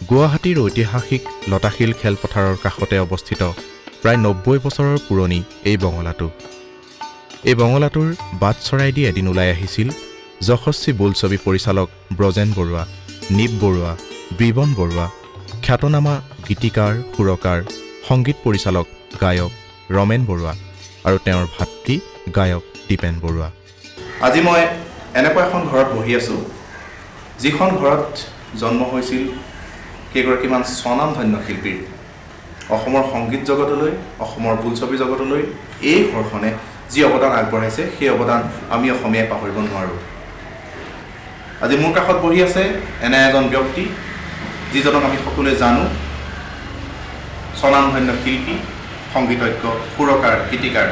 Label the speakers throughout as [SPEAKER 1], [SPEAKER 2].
[SPEAKER 1] গুৱাহাটীৰ ঐতিহাসিক লতাশিল খেলপথাৰৰ কাষতে অৱস্থিত প্ৰায় 90 বছৰৰ পুৰণি এই বঙলাটো। এই বঙলাটোৰ বাট চৰাইদি এদিন ওলাই আহিছিল যশস্বী বোলছবি পৰিচালক ব্ৰজেন বৰুৱা, নীপ বৰুৱা, বিবন বৰুৱা, খ্যাতনামা গীতিকাৰ, সুৰকাৰ, সংগীত পৰিচালক, গায়ক ৰমেন বৰুৱা আৰু তেওঁৰ ভাতৃ গায়ক দীপেন বৰুৱা। আজি মই এনেকুৱা এখন ঘৰত বহি আছোঁ, যিখন ঘৰত জন্ম হৈছিল কেইগৰাকীমান স্বনামধন্য শিল্পীৰ। অসমৰ সংগীত জগতলৈ, অসমৰ বোলছবি জগতলৈ এই ঘৰখনে যি অৱদান আগবঢ়াইছে, সেই অৱদান আমি অসমীয়াই পাহৰিব নোৱাৰোঁ। আজি মোৰ কাষত বহি আছে এনে এজন ব্যক্তি, যিজনক আমি সকলোৱে জানো, স্বনামধন্য শিল্পী, সংগীতজ্ঞ, সুৰকাৰ, গীতিকাৰ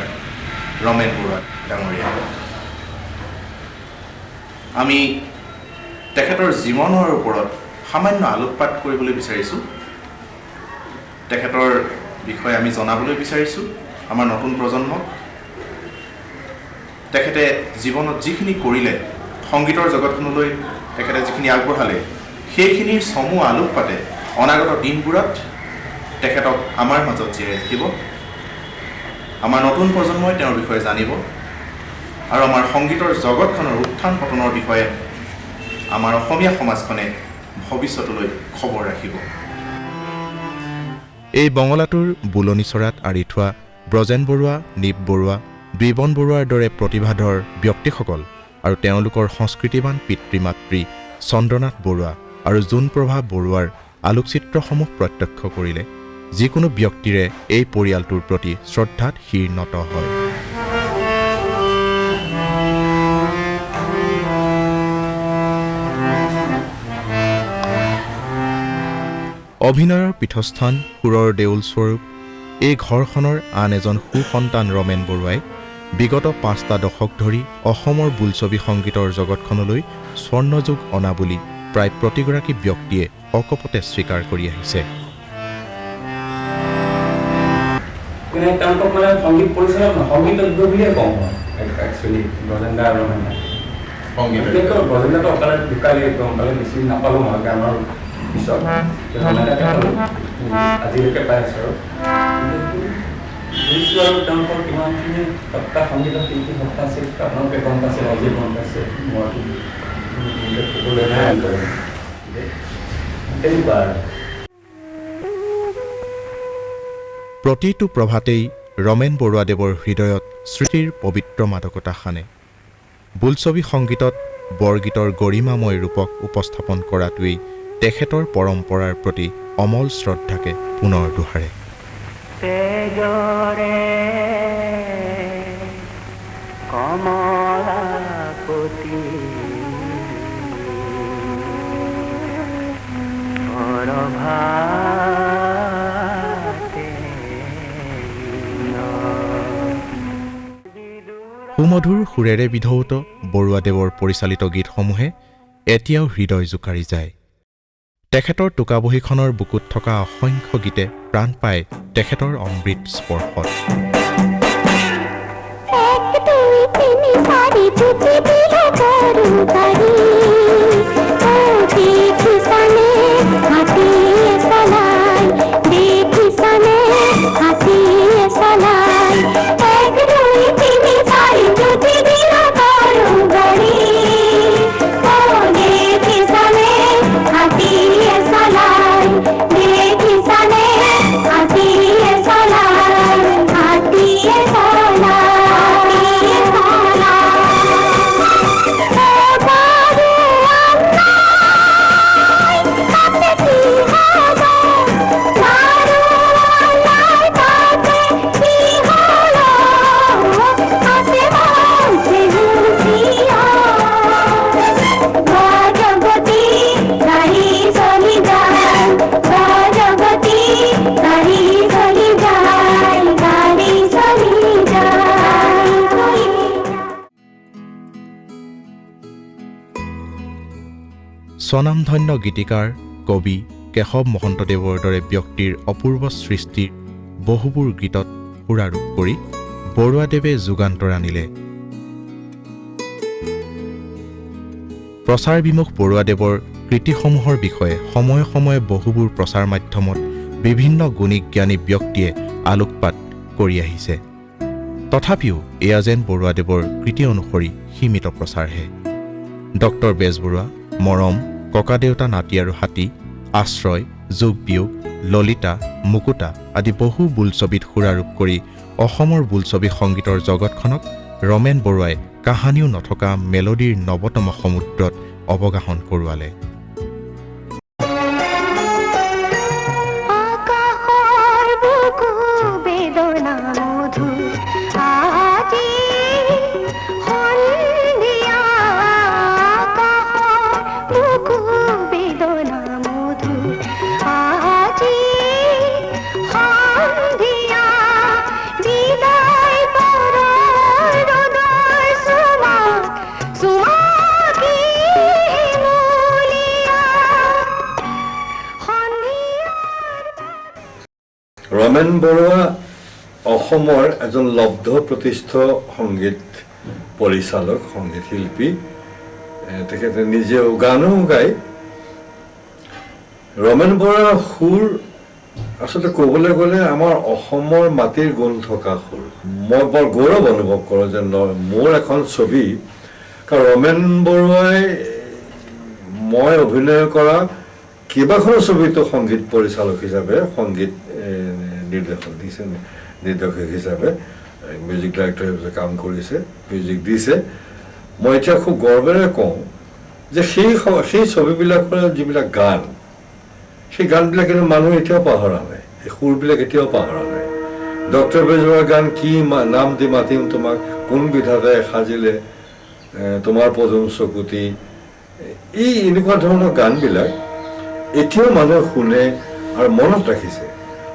[SPEAKER 1] ৰমেন বৰুৱা ডাঙৰীয়া। আমি তেখেতৰ জীৱনৰ ওপৰত সামান্য আলোকপাত কৰিবলৈ বিচাৰিছোঁ। তেখেতৰ বিষয়ে আমি জনাবলৈ বিচাৰিছোঁ আমাৰ নতুন প্ৰজন্মক। তেখেতে জীৱনত যিখিনি কৰিলে, সংগীতৰ জগতখনলৈ তেখেতে যিখিনি আগবঢ়ালে, সেইখিনিৰ চমু আলোকপাতে অনাগত দিনবোৰত তেখেতক আমাৰ মাজত জীয়াই ৰাখিব। আমাৰ নতুন প্ৰজন্মই তেওঁৰ বিষয়ে জানিব আৰু আমাৰ সংগীতৰ জগতখনৰ উত্থান পতনৰ বিষয়ে আমাৰ অসমীয়া সমাজখনে ভৱিষ্যতলৈ খবৰ ৰাখিব। এই বঙলাটোৰ বুলনি চৰাত আঁৰি থোৱা ব্ৰজেন বৰুৱা, নীপ বৰুৱা, বিবন বৰুৱাৰ দৰে প্ৰতিভাধৰ ব্যক্তিসকল আৰু তেওঁলোকৰ সংস্কৃতিবান পিতৃ মাতৃ চন্দ্ৰনাথ বৰুৱা আৰু জোনপ্ৰভা বৰুৱাৰ আলোকচিত্ৰসমূহ প্ৰত্যক্ষ কৰিলে যিকোনো ব্যক্তিৰে এই পৰিয়ালটোৰ প্ৰতি শ্ৰদ্ধাত শিৰ নত হয়। অভিনয়ৰ পীঠস্থান, সুৰৰ দেউল স্বৰূপ এই ঘৰখনৰ আন এজন সুসন্তান ৰমেন বৰুৱাই বিগত 5টা দশক ধৰি অসমৰ বোলছবি সংগীতৰ জগতখনলৈ স্বৰ্ণযুগ অনা বুলি প্ৰায় প্ৰতিগৰাকী ব্যক্তিয়ে অকপতে স্বীকাৰ কৰি আহিছে।
[SPEAKER 2] তেওঁলোকক মানে সংগীত পৰিচালক নহয়, সংগীতজ্ঞ বুলিয়ে কওঁ মই একচুৱেলি। ব্ৰজেন দা আৰু ৰমেন দা, ব্ৰজেন দাটো অকালে ঢুকালে, গম পালে, বেছি নাপালোঁ মই গানৰ পিছত। আজিলৈকে পাই আছোঁ আৰু বুজিছোঁ আৰু তেওঁলোকৰ কিমানখিনি সত্তা, সংগীতৰ শিল্পী সত্তা আছে আপোনালোকে গম পাইছে, ৰাইজে গম পাইছে। মই তেনেকুৱা আৰু
[SPEAKER 1] প্ৰতিটো প্ৰভাতেই ৰমেন বৰুৱাদেৱৰ হৃদয়ত স্মৃতিৰ পবিত্ৰ মাদকতা সানে। বোলছবি সংগীতত বৰগীতৰ গৰিমাময় ৰূপক উপস্থাপন কৰাটোৱেই তেখেতৰ পৰম্পৰাৰ প্ৰতি অমল শ্ৰদ্ধাকে পুনৰ দোহাৰে। সুমধুৰ সুৰেৰে বিধৌত বৰুৱাদেৱৰ পৰিচালিত গীতসমূহে এতিয়াও হৃদয় জোকাৰি যায়। তেখেতৰ টোকাবহীখনৰ বুকুত থকা অসংখ্য গীতে প্ৰাণ পায় তেখেতৰ অমৃত স্পৰ্শত। স্বনামধন্য গীতিকাৰ, কবি কেশৱ মহন্তদেৱৰ দৰে ব্যক্তিৰ অপূৰ্ব সৃষ্টিৰ বহুবোৰ গীতত সুৰাৰূপ কৰি বৰুৱাদেৱে যুগান্তৰ আনিলে। প্ৰচাৰ বিমুখ বৰুৱাদেৱৰ কৃতিসমূহৰ বিষয়ে সময়ে সময়ে বহুবোৰ প্ৰচাৰ মাধ্যমত বিভিন্ন গুণী জ্ঞানী ব্যক্তিয়ে আলোকপাত কৰি আহিছে। তথাপিও এয়া যেন বৰুৱাদেৱৰ কৃতি অনুসৰি সীমিত প্ৰচাৰহে। ডক্টৰ বেজবৰুৱা, মৰম, ককাদেউতা নাতি আৰু হাতী, আশ্ৰয়, যোগ বিয়োগ, ললিতা, মুকুতা আদি বহু বোলছবিত সুৰাৰূপ কৰি অসমৰ বোলছবি সংগীতৰ জগতখনক ৰমেন বৰুৱাই কাহানিও নথকা মেলোডীৰ নৱতম সমুদ্ৰত অৱগাহন কৰোৱালে।
[SPEAKER 3] ৰমেন বৰুৱা অসমৰ এজন লব্ধ প্ৰতিষ্ঠ সংগীত পৰিচালক, সংগীত শিল্পী। তেখেতে নিজেও গানো গায়। ৰমেন বৰুৱাৰ সুৰ আচলতে ক'বলৈ গ'লে আমাৰ অসমৰ মাটিৰ গুণ থকা সুৰ। মই বৰ গৌৰৱ অনুভৱ কৰোঁ যে মোৰ এখন ছবি, কাৰণ ৰমেন বৰুৱাই মই অভিনয় কৰা কেইবাখনো ছবিতো সংগীত পৰিচালক হিচাপে, সংগীত নিৰ্দেশক হিচাপে, মিউজিক ডাইৰেক্টৰ হিচাপে কাম কৰিছে, মিউজিক দিছে। মই এতিয়া খুব গৰ্বেৰে কওঁ যে সেই ছবিবিলাকৰ যিবিলাক গান, সেই গানবিলাক কিন্তু মানুহে এতিয়াও পাহৰা নাই, সেই সুৰবিলাক এতিয়াও পাহৰা নাই। ডক্টৰ বেজবৰুৱাৰ গান কি নাম দি মাতিম তোমাক, কোন বিধাতাই সাজিলে তোমাৰ পদুম চকুতি, এই এনেকুৱা ধৰণৰ গানবিলাক এতিয়াও মানুহে শুনে আৰু মনত ৰাখিছে।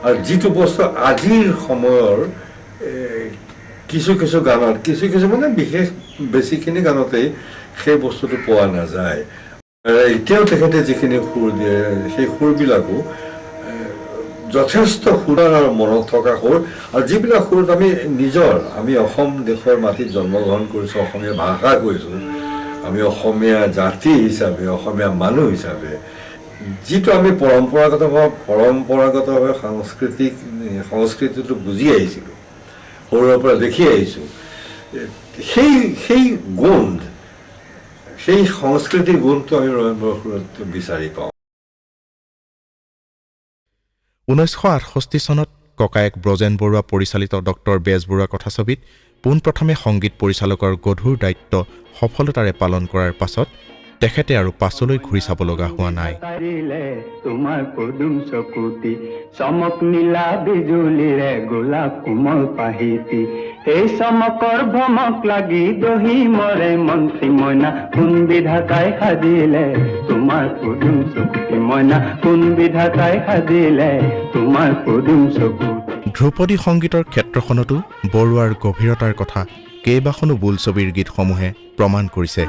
[SPEAKER 3] আৰু যিটো বস্তু আজিৰ সময়ৰ কিছু গানত, কিছু মানে বিশেষ বেছিখিনি গানতেই সেই বস্তুটো পোৱা নাযায়। এতিয়াও তেখেতে যিখিনি সুৰ দিয়ে, সেই সুৰবিলাকো যথেষ্ট সুৰৰ আৰু মনত থকা সুৰ। আৰু যিবিলাক সুৰত আমি অসম দেশৰ মাটিত জন্মগ্ৰহণ কৰিছোঁ, অসমীয়া ভাষা কৈছোঁ, আমি অসমীয়া জাতি হিচাপে, অসমীয়া মানুহ হিচাপে যিটো আমি পৰম্পৰাগতভাৱে সংস্কৃতিটো বুজি আহিছিলোঁ, সৰুৰে পৰা দেখি আহিছোঁ, সেই গুণ, সেই সংস্কৃতিৰ গুণটো আমি ৰমেন বৰুৱাৰ সুৰত বিচাৰি পাওঁ।
[SPEAKER 1] 1968 চনত ককায়েক ব্ৰজেন বৰুৱা পৰিচালিত ডক্টৰ বেজবৰুৱা কথাছবিত পোনপ্ৰথমে সংগীত পৰিচালকৰ গধুৰ দায়িত্ব সফলতাৰে পালন কৰাৰ পাছত তেখেতে আৰু পাছলৈ ঘূৰি চাব লগা হোৱা নাই।
[SPEAKER 4] তোমাৰ পদুম চকুতি চমক নীলা বিজুলীৰে গোলাপ কোমল পাহিতি, এই চমকৰ ভমক লাগি দহি মৰে মন্ত্ৰী মইনা, কোন বিধাতাই সাজিলে তোমাৰ পদুম চকুতি, মইনা কোন বিধাতাই সাজিলে তোমাৰ পদুম চকুতি।
[SPEAKER 1] ধ্ৰুপদী সংগীতৰ ক্ষেত্ৰখনতো বৰুৱাৰ গভীৰতাৰ কথা কেইবাখনো বোলছবিৰ গীতসমূহে প্ৰমাণ কৰিছে।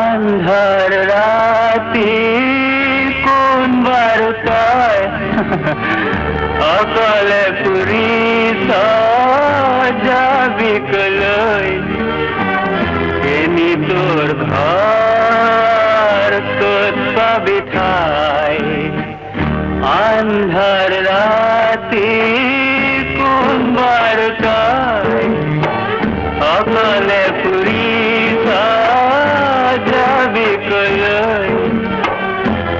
[SPEAKER 4] আন্ধার রাতি কোন বারতায় অকলে পুরি যাবি কলই, এনি তোর ঘর তোর পাবি ঠাই। আন্ধার রাতি কোন বারতায় অকলে পুরি যাবি কলই,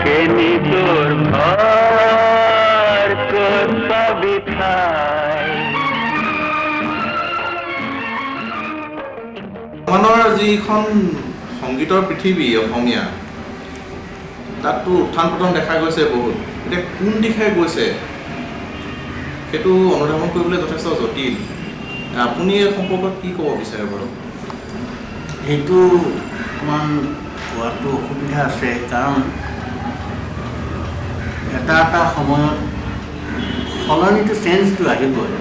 [SPEAKER 4] কেনি তোর ঘর তোর পাবি ঠাই।
[SPEAKER 1] বৰ্তমানৰ যিখন সংগীতৰ পৃথিৱী অসমীয়া তাততো উত্থান পতন দেখা গৈছে বহুত। এতিয়া কোন দিশে গৈছে সেইটো অনুধাৱন কৰিবলৈ যথেষ্ট জটিল। আপুনি এই সম্পৰ্কত কি ক'ব বিচাৰে বাৰু?
[SPEAKER 5] এইটো অকণমান কোৱাটো অসুবিধা আছে, কাৰণ এটা সময়ত সলনিটো চেঞ্জটো আহিবই,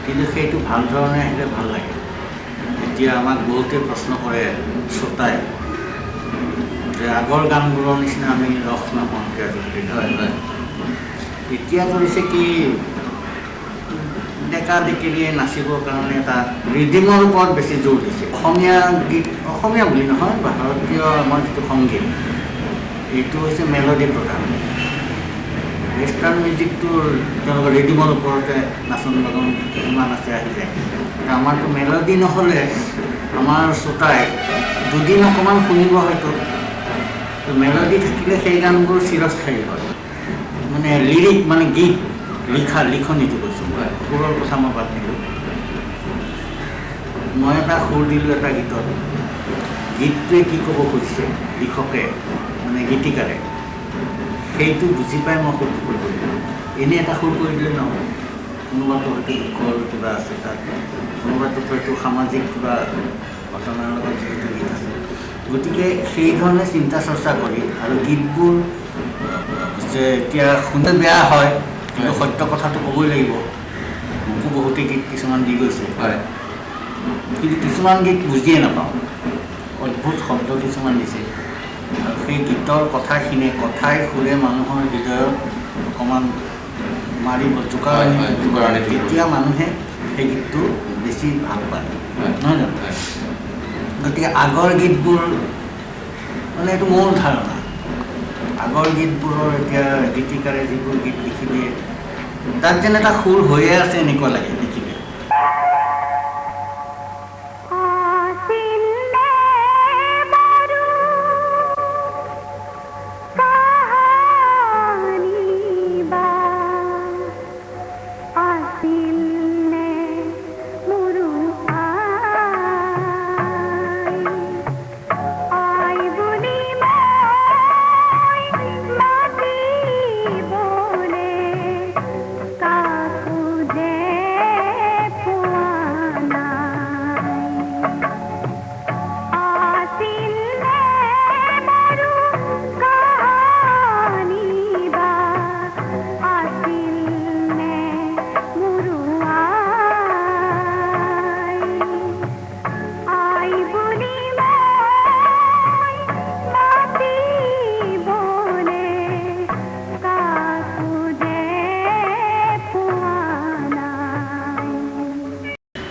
[SPEAKER 5] কিন্তু সেইটো ভাল ধৰণে আহিলে ভাল লাগে। এতিয়া আমাক বহুতে প্ৰশ্ন কৰে শ্ৰোতাই যে আগৰ গানবোৰৰ নিচিনা আমি ৰস নাপাওঁ কিয় আজিকালি। এতিয়া কৰিছে কি ডেকা ডেকেৰীয়ে নাচিবৰ কাৰণে এটা ৰিডিমৰ ওপৰত বেছি জোৰ দিছে। অসমীয়া গীত, অসমীয়া বুলি নহয়, ভাৰতীয় আমাৰ যিটো সংগীত এইটো হৈছে মেলোডি প্ৰধান। ৱেষ্টাৰ্ণ মিউজিকটোৰ তেওঁলোকৰ ৰিডিমৰ ওপৰতে নাচন বাগন ইমান আছে আহি যায়। আমাৰতো মেলোডি নহ'লে আমাৰ শ্ৰোতাই দুদিন অকণমান শুনিব হয়তো, মেলোডি থাকিলে সেই গানবোৰ চিৰস্থায়ী হয়। মানে লিৰিক মানে গীত লিখনিটো কৈছোঁ, সুৰৰ কথা মই বাদ দিলোঁ। মই এটা সুৰ দিলোঁ এটা গীতত, গীতটোৱে কি ক'ব খুজিছে লিখকে মানে গীতিকাৰে, সেইটো বুজি পাই মই সুৰটো কৰিব লাগিব। এনেই এটা সুৰ কৰি দিলে নহ'ব। কোনোবাটো হয়তো দুখৰ কিবা আছে তাত, কোনোবাটো হয়তো সামাজিক কিবা ঘটনাৰ লগত যিহেতু গীত আছে, গতিকে সেই ধৰণে চিন্তা চৰ্চা কৰি আৰু গীতবোৰ যে এতিয়া শুনে বেয়া হয় কিন্তু সত্য কথাটো ক'বই লাগিব। মোকো বহুতে গীত কিছুমান দি গৈছে, কিন্তু কিছুমান গীত বুজিয়ে নাপাওঁ, অদ্ভুত শব্দ কিছুমান দিছে। আৰু সেই গীতৰ কথাখিনি কথাই সুৰে মানুহৰ হৃদয়ত অকণমান মাৰিব জোকাৰণি, তেতিয়া মানুহে সেই গীতটো বেছি ভাল পায়, নহয় জানো? গতিকে আগৰ গীতবোৰ মানে এইটো মোৰ ধাৰণা, আগৰ গীতবোৰৰ এতিয়া গীতিকাৰে যিবোৰ গীত লিখি দিয়ে তাত যেন এটা সুৰ হৈয়ে আছে এনেকুৱা লাগে দেখিলে।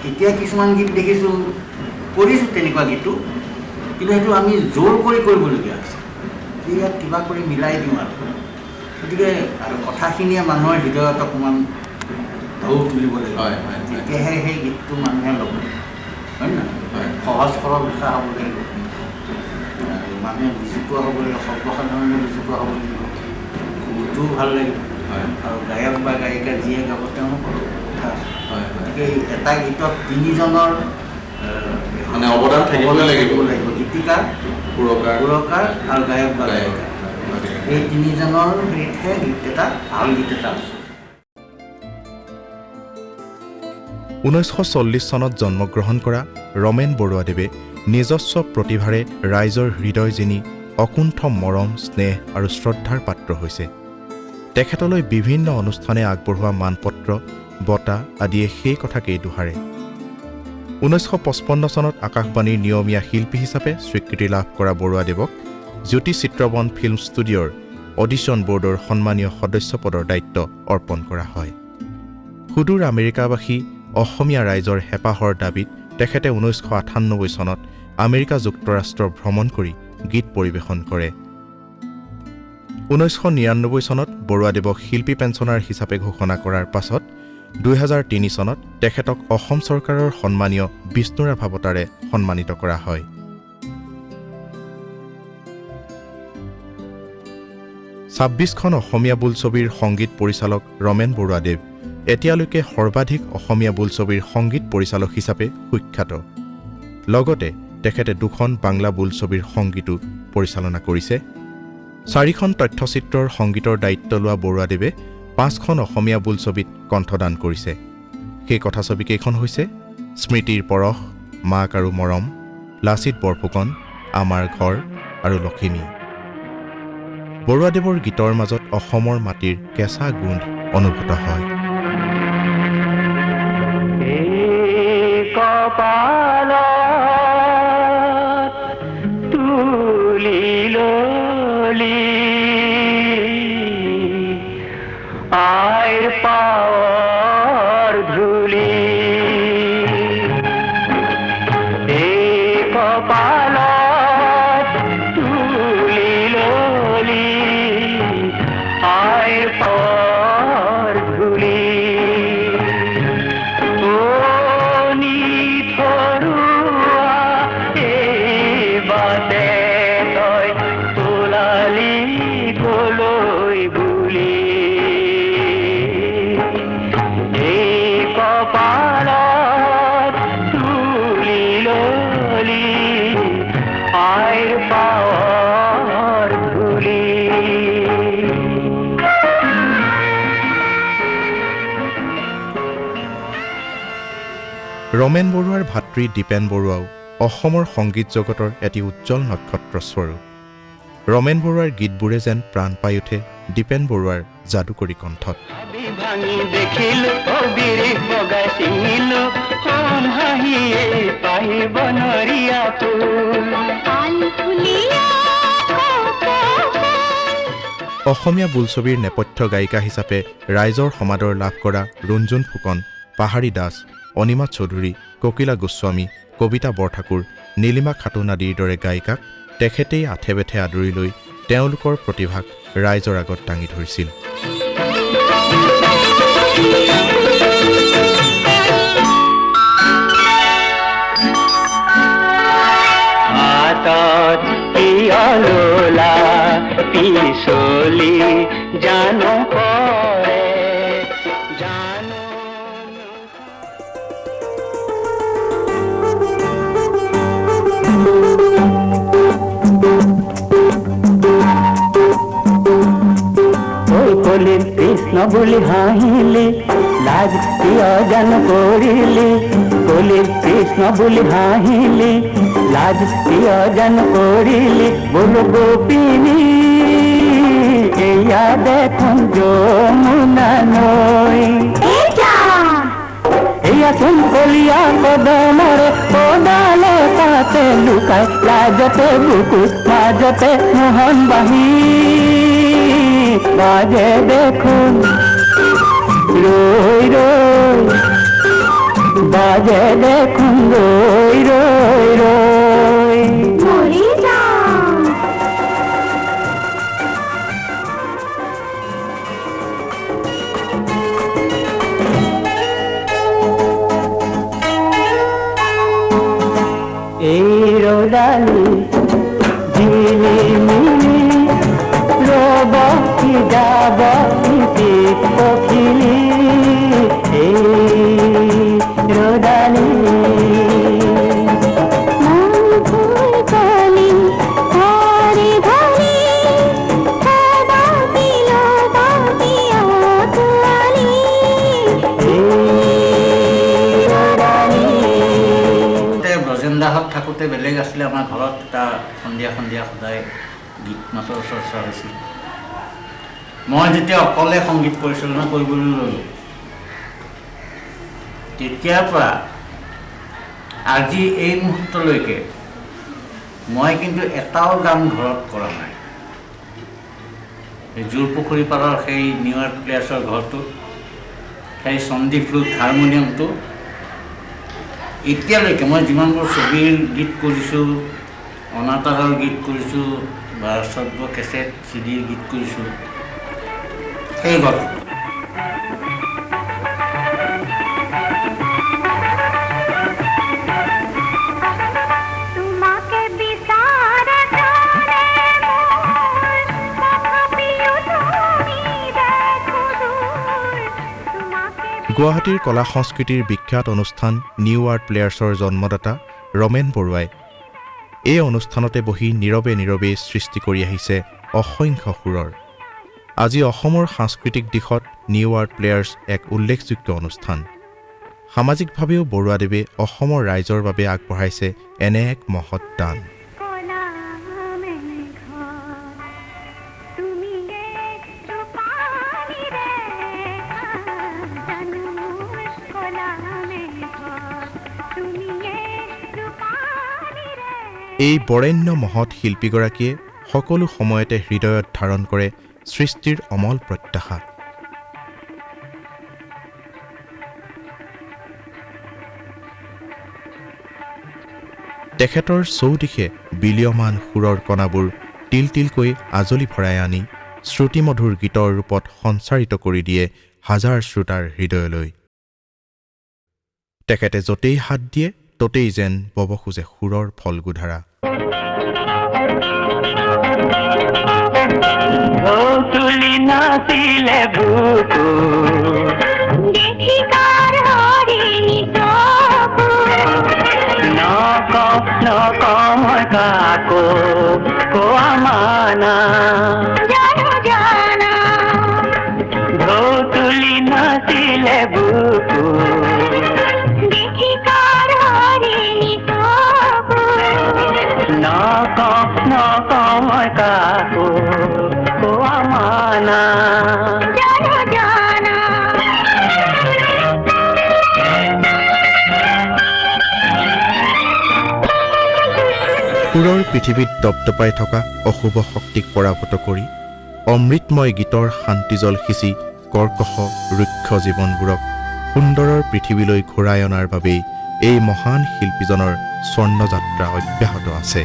[SPEAKER 5] এতিয়া কিছুমান গীত দেখিছোঁ, কৰিছোঁ তেনেকুৱা গীতো, কিন্তু সেইটো আমি জোৰ কৰি কৰিবলগীয়া হৈছে। ইয়াত কিবা কৰি মিলাই দিওঁ আৰু, গতিকে আৰু কথাখিনিয়ে মানুহৰ হৃদয়ত অকণমান ঢৌ তুলিব লাগিব, তেতিয়াহে সেই গীতটো মানুহে ল'ব, হয় নে নহয়? সহজ সৰল ভাষা হ'ব লাগিব, মানুহে বুজি পোৱা হ'ব লাগিব, সৰ্বসাধাৰণে বুজি পোৱা হ'ব লাগিব, সুৰটোও ভাল লাগিব, আৰু গায়ক বা গায়িকা যিয়ে গাব তেওঁলোকৰ কথা আছে। গতিকে এটা গীতত তিনিজনৰ
[SPEAKER 1] মানে অৱদান থাকিবই লাগিব,
[SPEAKER 5] গীতিকাৰ, সুৰকাৰ আৰু গায়ক বা গায়িকা। এই তিনিজনৰ হেৰিতহে গীত এটা ভাল গীত এটা আছে।
[SPEAKER 1] 1940 চনত জন্মগ্ৰহণ কৰা ৰমেন বৰুৱাদেৱে নিজস্ব প্ৰতিভাৰে ৰাইজৰ হৃদয় জিনি অকুণ্ঠ মৰম, স্নেহ আৰু শ্ৰদ্ধাৰ পাত্ৰ হৈছে। তেখেতলৈ বিভিন্ন অনুষ্ঠানে আগবঢ়োৱা মানপত্ৰ, বঁটা আদিয়ে সেই কথাকেই দোহাৰে। 1955 চনত আকাশবাণীৰ নিয়মীয়া শিল্পী হিচাপে স্বীকৃতি লাভ কৰা বৰুৱাদেৱক জ্যোতি চিত্ৰবন ফিল্ম ষ্টুডিঅ'ৰ অডিশ্যন বৰ্ডৰ সন্মানীয় সদস্য পদৰ দায়িত্ব অৰ্পণ কৰা হয়। সুদূৰ আমেৰিকাবাসী অসমীয়া ৰাইজৰ হেঁপাহৰ দাবীত তেখেতে 1998 চনত আমেৰিকা যুক্তৰাষ্ট্ৰ ভ্ৰমণ কৰি গীত পৰিৱেশন কৰে। 1999 চনত বৰুৱাদেৱক শিল্পী পেঞ্চনাৰ হিচাপে ঘোষণা কৰাৰ পাছত 2003 চনত তেখেতক অসম চৰকাৰৰ সন্মানীয় বিষ্ণুৰাভা বঁটাৰে সন্মানিত কৰা হয়। ছাব্বিছখন অসমীয়া বোলছবিৰ সংগীত পৰিচালক ৰমেন বৰুৱাদেৱ এতিয়ালৈকে সৰ্বাধিক অসমীয়া বোলছবিৰ সংগীত পৰিচালক হিচাপে সুখ্যাত। লগতে তেখেতে 2খন বাংলা বোলছবিৰ সংগীতো পৰিচালনা কৰিছে। 4খন তথ্যচিত্ৰৰ সংগীতৰ দায়িত্ব লোৱা বৰুৱাদেৱে 5খন অসমীয়া বোলছবিত কণ্ঠদান কৰিছে। সেই কথাছবিকেইখন হৈছে স্মৃতিৰ পৰশ, মাক আৰু মৰম, লাচিত বৰফুকন, আমাৰ ঘৰ আৰু লখিমী। বৰুৱাদেৱৰ গীতৰ মাজত অসমৰ মাটিৰ কেঁচা গোন্ধ অনুভূত হয়।
[SPEAKER 4] আইর পাওয়ার ধুলি কপালত তুলি ললি আইর পাওয়ার ধুলি থরুয়া এ বাতে তয় তোলালি গলই বুলি কপালত তুলি ললি আইর পাওয়ার ধুলি
[SPEAKER 1] ৰমেন বৰুৱাৰ ভাতৃ দীপেন বৰুৱাও অসমৰ সংগীত জগতৰ এটি উজ্জ্বল নক্ষত্ৰস্বৰূপ। ৰমেন বৰুৱাৰ গীতবোৰে যেন প্ৰাণ পাই উঠে দীপেন বৰুৱাৰ যাদুকৰী কণ্ঠত।
[SPEAKER 4] ভাঙি দেখিলো কবিৰি বগাই চিঙিলো কোন হাঁহিয়ে পাহিব নৰিয়া
[SPEAKER 1] অসমীয়া বোলছবিৰ নেপথ্য গায়িকা হিচাপে ৰাইজৰ সমাদৰ লাভ কৰা ৰুণজুণ ফুকন, পাহাৰী দাস, অনিমা চৌধুৰী, ককিলা গোস্বামী, কবিতা বৰঠাকুৰ, নীলিমা খাতুন আদিৰ দৰে গায়িকাক তেখেতেই আঠে বেঠে আদৰি লৈ তেওঁলোকৰ প্ৰতিভাক ৰাইজৰ আগত দাঙি ধৰিছিল।
[SPEAKER 4] পিছলি জানো পৰে জানো কলিৰ কৃষ্ণ বুলি হাঁহিলি লাজ কিয় জানো কৰিলি কলিৰ কৃষ্ণ বুলি হাঁহিলি লাজ কিয় জানো কৰিলি বোলো গোপিনী এয়া দেখোন যমুনা নৈ এয়া চোন কলিয়া কদমৰে কদালে তাতে লুকাই লাজতে বুকু মাজতে মোহন বাহি বাজে দেখোন ৰৈ ৰৈ বাজে দেখোন ৰৈ ৰৈ ৰৈ এই ৰদালি ঝিলি মিলি ৰব কি যাব পিত পখিলি এই ৰদালি
[SPEAKER 5] ব্ৰজেন্দ্ৰহঁত থাকোঁতে বেলেগ আছিলে। আমাৰ ঘৰত এটা সন্ধিয়া সন্ধিয়া সদায় গীত মাতৰ চৰ্চা হৈছিল। মই যেতিয়া অকলে সংগীত পৰিচালনা কৰিবলৈ ল'লোঁ তেতিয়াৰ পৰা আজি এই মুহূৰ্তলৈকে মই কিন্তু এটাও গান ঘৰত কৰা নাই। এই জোৰপুখুৰী পাৰৰ সেই নিউ ইয়ৰ্ক প্লেয়াৰ্ছৰ ঘৰটো, সেই চণ্ডী ফ্লুট হাৰমনিয়ামটো এতিয়ালৈকে মই যিমানবোৰ ছবিৰ গীত কৰিছোঁ, অনাতাঁৰৰ গীত কৰিছোঁ বা সৰ্ব কেছেট চিডিৰ গীত কৰিছোঁ, সেই ঘৰ
[SPEAKER 1] গুৱাহাটীৰ কলা সংস্কৃতিৰ বিখ্যাত অনুষ্ঠান নিউ আৰ্ট প্লেয়াৰ্ছৰ জন্মদাতা ৰমেন বৰুৱাই এই অনুষ্ঠানতে বহি নীৰৱে নীৰৱে সৃষ্টি কৰি আহিছে অসংখ্য সুৰৰ। আজি অসমৰ সাংস্কৃতিক দিশত নিউ আৰ্ট প্লেয়াৰ্ছ এক উল্লেখযোগ্য অনুষ্ঠান। সামাজিকভাৱেও বৰুৱাদেৱে অসমৰ ৰাইজৰ বাবে আগবঢ়াইছে এনে এক মহৎ দান। এই বৰেণ্য মহৎ শিল্পীগৰাকীয়ে সকলো সময়তে হৃদয়ত ধাৰণ কৰে সৃষ্টিৰ অমল প্ৰত্যাশা। তেখেতৰ চৌদিশে বিলীয়মান সুৰৰ কণাবোৰ তিল তিলকৈ আজলি ভৰাই আনি শ্ৰুতিমধুৰ গীতৰ ৰূপত সঞ্চাৰিত কৰি দিয়ে হাজাৰ শ্ৰোতাৰ হৃদয়লৈ। তেখেতে য'তেই হাত দিয়ে ততেই যেন বব খোজে সুৰৰ ফলগুধাৰা।
[SPEAKER 4] তুলি নাচিলে বুকু দেখি কাৰ হৰিণী চকু নকওঁ কাকো কোৱা মানা জানা ঢৌ তুলি নাচিলে বুকু দেখি কাৰ হৰিণী চকু নকওঁ কাকো কোৱা মানা জানা
[SPEAKER 1] সুৰৰ পৃথিৱীত দপদপাই থকা অশুভ শক্তিক পৰাভূত কৰি অমৃতময় গীতৰ শান্তিজল সিঁচি কৰ্কশ ৰুক্ষ জীৱনবোৰক সুন্দৰৰ পৃথিৱীলৈ ঘূৰাই অনাৰ বাবেই এই মহান শিল্পীজনৰ স্বৰ্ণযাত্ৰা অব্যাহত আছে।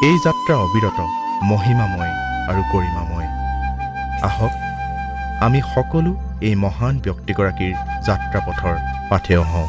[SPEAKER 1] এই যাত্ৰা অবিৰত মহিমাময় আৰু গৰিমাময়। আহক আমি সকলো এই মহান ব্যক্তিগৰাকীৰ যাত্ৰাপথৰ পাথেয় হওঁ।